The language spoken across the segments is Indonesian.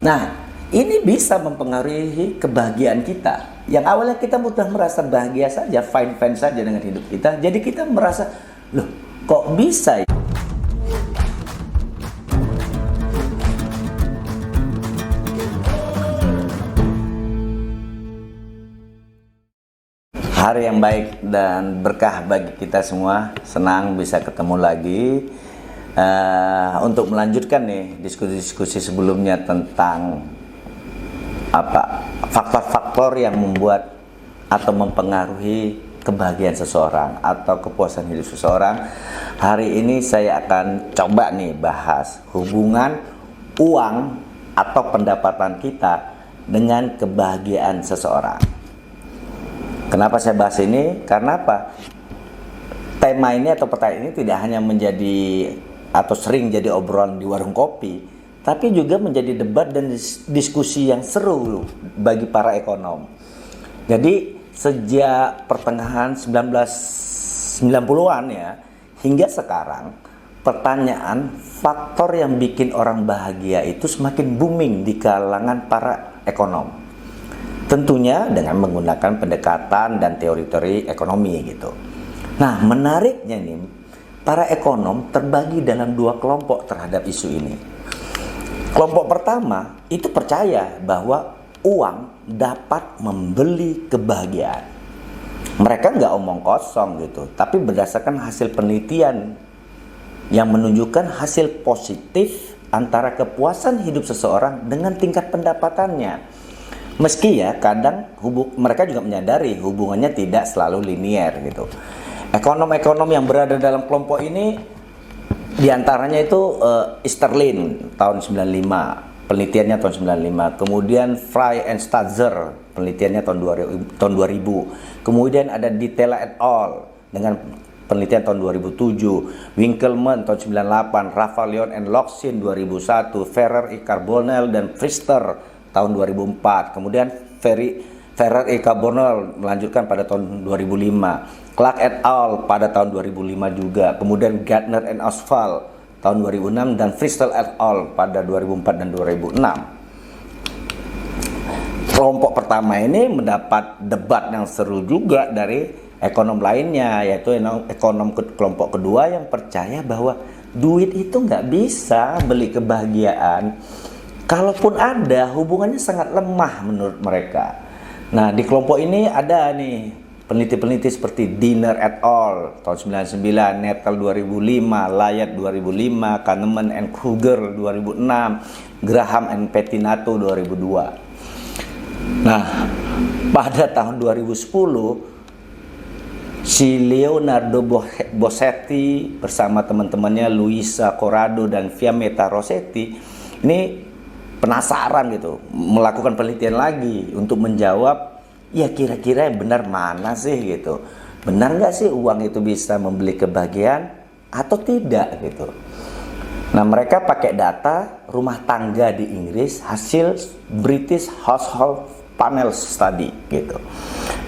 Nah, ini bisa mempengaruhi kebahagiaan kita. Yang awalnya kita mudah merasa bahagia saja, fine-fine saja dengan hidup kita. Jadi kita merasa, loh kok bisa ya? Hari yang baik dan berkah bagi kita semua. Senang bisa ketemu lagi untuk melanjutkan nih diskusi-diskusi sebelumnya tentang faktor-faktor yang membuat atau mempengaruhi kebahagiaan seseorang atau kepuasan hidup seseorang. Hari ini saya akan coba nih bahas hubungan uang atau pendapatan kita dengan kebahagiaan seseorang. Kenapa saya bahas ini? Karena apa? Tema ini atau pertanyaan ini tidak hanya menjadi atau sering jadi obrolan di warung kopi, tapi juga menjadi debat dan diskusi yang seru bagi para ekonom. Jadi sejak pertengahan 1990-an ya, hingga sekarang pertanyaan faktor yang bikin orang bahagia itu semakin booming di kalangan para ekonom. Tentunya dengan menggunakan pendekatan dan teori-teori ekonomi gitu. Nah, menariknya nih, para ekonom terbagi dalam dua kelompok terhadap isu ini. Kelompok pertama itu percaya bahwa uang dapat membeli kebahagiaan. Mereka nggak omong kosong gitu, tapi berdasarkan hasil penelitian yang menunjukkan hasil positif antara kepuasan hidup seseorang dengan tingkat pendapatannya. Meski ya kadang mereka juga menyadari hubungannya tidak selalu linier gitu. Ekonom-ekonom yang berada dalam kelompok ini diantaranya itu Easterlin tahun 95, penelitiannya tahun 95. Kemudian Fry and Stadzer, penelitiannya tahun 2000. Kemudian ada Ditela et al. Dengan penelitian tahun 2007, Winkelmann tahun 98, Raffalion and Loxin 2001, Ferrer e Carbonell dan Pfister tahun 2004, kemudian Ferrer e Carbonell melanjutkan pada tahun 2005, Clark et al. Pada tahun 2005 juga, kemudian Gardner and Oswald tahun 2006 dan Fristel et al. Pada 2004 dan 2006. Kelompok pertama ini mendapat debat yang seru juga dari ekonom lainnya, yaitu ekonom kelompok kedua yang percaya bahwa duit itu nggak bisa beli kebahagiaan. Kalaupun ada, hubungannya sangat lemah menurut mereka. Nah, di kelompok ini ada nih peneliti-peneliti seperti Diner et al. Tahun 99, Nettel 2005, Layat 2005, Kahneman and Kruger 2006, Graham and Pettinato 2002. Nah, pada tahun 2010, si Leonardo Bossetti bersama teman-temannya Luisa Corrado dan Fiammetta Rossetti ini penasaran gitu, melakukan penelitian lagi untuk menjawab, ya kira-kira yang benar mana sih gitu. Benar nggak sih uang itu bisa membeli kebahagiaan atau tidak gitu. Nah, mereka pakai data rumah tangga di Inggris hasil British Household Panel Study gitu.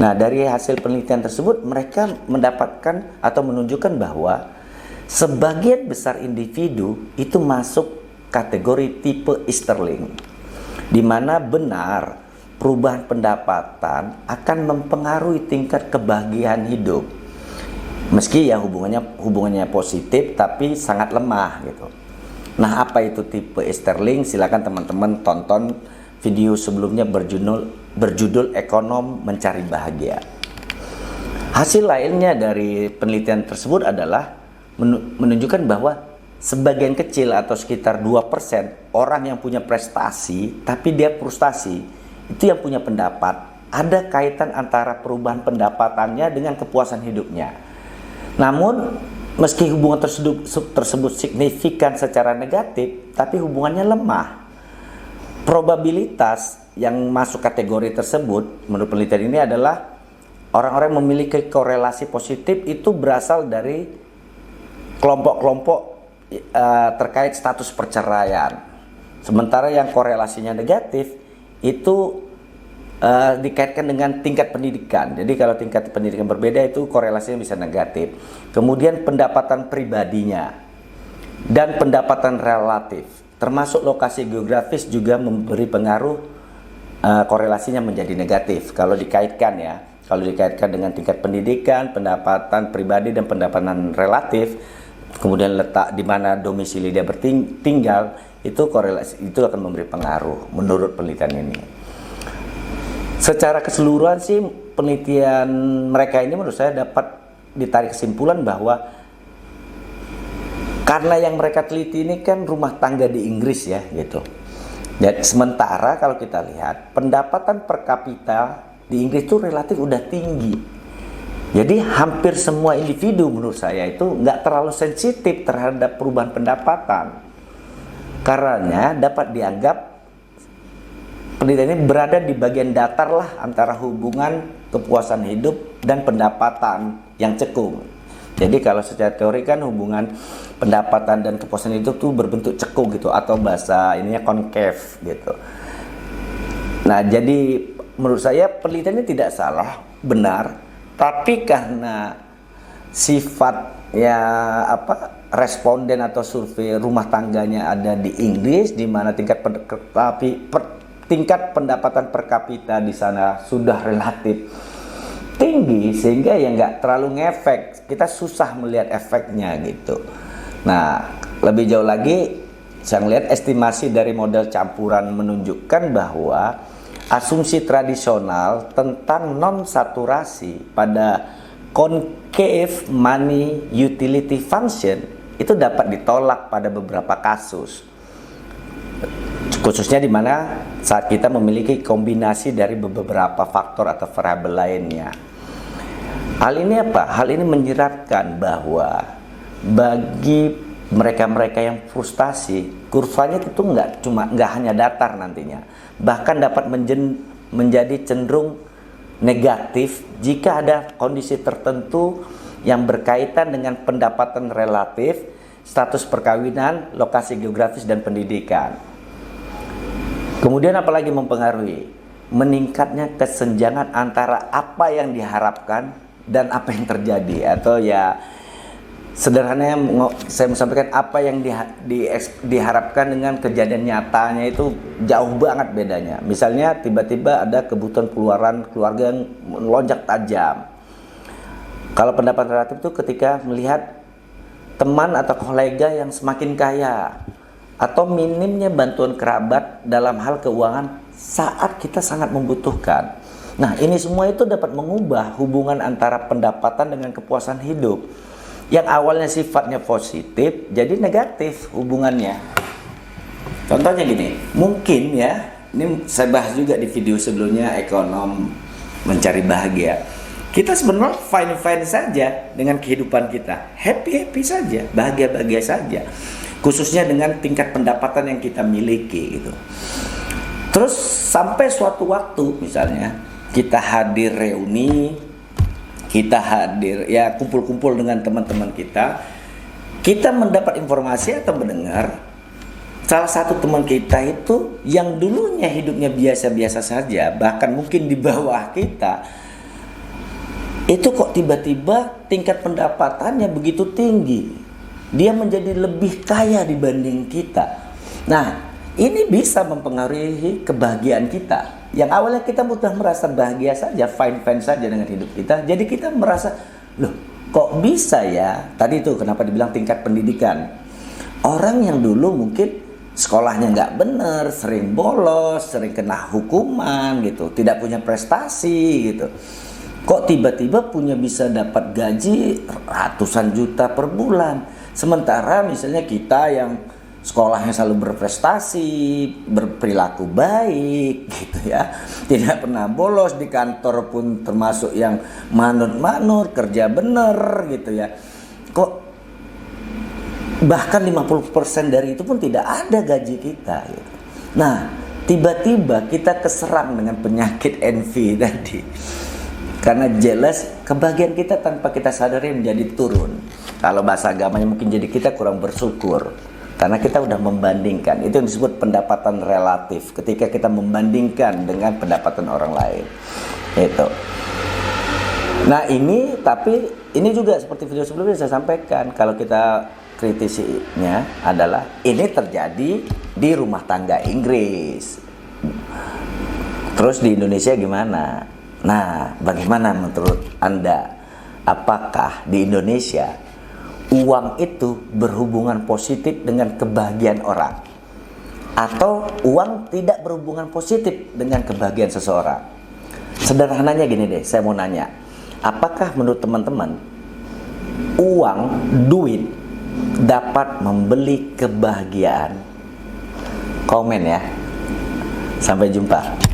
Nah, dari hasil penelitian tersebut mereka mendapatkan atau menunjukkan bahwa sebagian besar individu itu masuk kategori tipe Easterling, di mana benar perubahan pendapatan akan mempengaruhi tingkat kebahagiaan hidup. Meski ya hubungannya positif tapi sangat lemah gitu. Nah, apa itu tipe Easterling? Silakan teman-teman tonton video sebelumnya berjudul Ekonom Mencari Bahagia. Hasil lainnya dari penelitian tersebut adalah menunjukkan bahwa sebagian kecil atau sekitar 2% orang yang punya prestasi tapi dia frustasi, itu yang punya pendapat, ada kaitan antara perubahan pendapatannya dengan kepuasan hidupnya. Namun meski hubungan tersebut signifikan secara negatif, tapi hubungannya lemah. Probabilitas yang masuk kategori tersebut menurut penelitian ini adalah orang-orang yang memiliki korelasi positif itu berasal dari kelompok-kelompok terkait status perceraian. Sementara yang korelasinya negatif itu dikaitkan dengan tingkat pendidikan. Jadi kalau tingkat pendidikan berbeda itu korelasinya bisa negatif. Kemudian pendapatan pribadinya dan pendapatan relatif. termasuk lokasi geografis juga memberi pengaruh, korelasinya menjadi negatif kalau dikaitkan ya. Kalau dikaitkan dengan tingkat pendidikan, pendapatan pribadi dan pendapatan relatif, kemudian letak di mana domisili dia bertinggal, itu korelasi itu akan memberi pengaruh menurut penelitian ini. Secara keseluruhan sih penelitian mereka ini menurut saya dapat ditarik kesimpulan bahwa karena yang mereka teliti ini kan rumah tangga di Inggris ya gitu. Dan sementara kalau kita lihat pendapatan per kapita di Inggris itu relatif udah tinggi. Jadi hampir semua individu menurut saya itu nggak terlalu sensitif terhadap perubahan pendapatan. Karena dapat dianggap penelitian ini berada di bagian datar lah antara hubungan kepuasan hidup dan pendapatan yang cekung. Jadi kalau secara teori kan hubungan pendapatan dan kepuasan hidup tuh berbentuk cekung gitu, atau bahasa ininya concave gitu. Nah, jadi menurut saya penelitiannya tidak salah, benar, tapi karena sifatnya responden atau survei rumah tangganya ada di Inggris, di mana tingkat pendapatan per kapita di sana sudah relatif tinggi, sehingga ya nggak terlalu ngefek, kita susah melihat efeknya gitu. Nah, lebih jauh lagi saya melihat estimasi dari model campuran menunjukkan bahwa asumsi tradisional tentang non-saturasi pada concave money utility function itu dapat ditolak pada beberapa kasus, khususnya di mana saat kita memiliki kombinasi dari beberapa faktor atau variabel lainnya. Hal ini apa? Hal ini menyiratkan bahwa bagi mereka-mereka yang frustasi, kurvanya itu nggak hanya datar nantinya, bahkan dapat menjadi cenderung negatif jika ada kondisi tertentu yang berkaitan dengan pendapatan relatif, status perkawinan, lokasi geografis, dan pendidikan. Kemudian apalagi mempengaruhi? Meningkatnya kesenjangan antara apa yang diharapkan dan apa yang terjadi, atau ya sederhananya saya mau sampaikan apa yang diharapkan dengan kejadian nyatanya itu jauh banget bedanya. Misalnya tiba-tiba ada kebutuhan pengeluaran keluarga yang melonjak tajam. Kalau pendapat relatif itu ketika melihat teman atau kolega yang semakin kaya, atau minimnya bantuan kerabat dalam hal keuangan saat kita sangat membutuhkan. Nah, ini semua itu dapat mengubah hubungan antara pendapatan dengan kepuasan hidup. Yang awalnya sifatnya positif jadi negatif hubungannya. Contohnya gini, mungkin ya, ini saya bahas juga di video sebelumnya, ekonom mencari bahagia. Kita sebenarnya fine-fine saja dengan kehidupan kita, happy-happy saja, bahagia-bahagia saja, khususnya dengan tingkat pendapatan yang kita miliki gitu. Terus sampai suatu waktu misalnya kita hadir reuni, kita hadir ya kumpul-kumpul dengan teman-teman kita mendapat informasi atau mendengar salah satu teman kita itu yang dulunya hidupnya biasa-biasa saja, bahkan mungkin di bawah kita, itu kok tiba-tiba tingkat pendapatannya begitu tinggi, dia menjadi lebih kaya dibanding kita. Nah, ini bisa mempengaruhi kebahagiaan kita. Yang awalnya kita mudah merasa bahagia saja, fine-fine saja dengan hidup kita, jadi kita merasa, loh kok bisa ya? Tadi itu kenapa dibilang tingkat pendidikan. Orang yang dulu mungkin sekolahnya nggak benar, sering bolos, sering kena hukuman gitu, tidak punya prestasi gitu, kok tiba-tiba bisa dapat gaji ratusan juta per bulan. Sementara misalnya kita yang sekolahnya selalu berprestasi, berperilaku baik gitu ya, tidak pernah bolos, di kantor pun termasuk yang manut-manut, kerja bener gitu ya, kok bahkan 50% dari itu pun tidak ada gaji kita gitu. Nah, tiba-tiba kita keserang dengan penyakit envy tadi, karena jelas kebahagiaan kita tanpa kita sadari menjadi turun. Kalau bahasa agamanya mungkin jadi kita kurang bersyukur, karena kita udah membandingkan. Itu yang disebut pendapatan relatif, ketika kita membandingkan dengan pendapatan orang lain itu. Nah ini, tapi ini juga seperti video sebelumnya saya sampaikan, kalau kita kritisinya adalah ini terjadi di rumah tangga Inggris. Terus di Indonesia gimana? Nah, bagaimana menurut Anda? Apakah di Indonesia uang itu berhubungan positif dengan kebahagiaan orang? Atau uang tidak berhubungan positif dengan kebahagiaan seseorang? Sederhananya gini deh, saya mau nanya. Apakah menurut teman-teman uang, duit dapat membeli kebahagiaan? Komen ya. Sampai jumpa.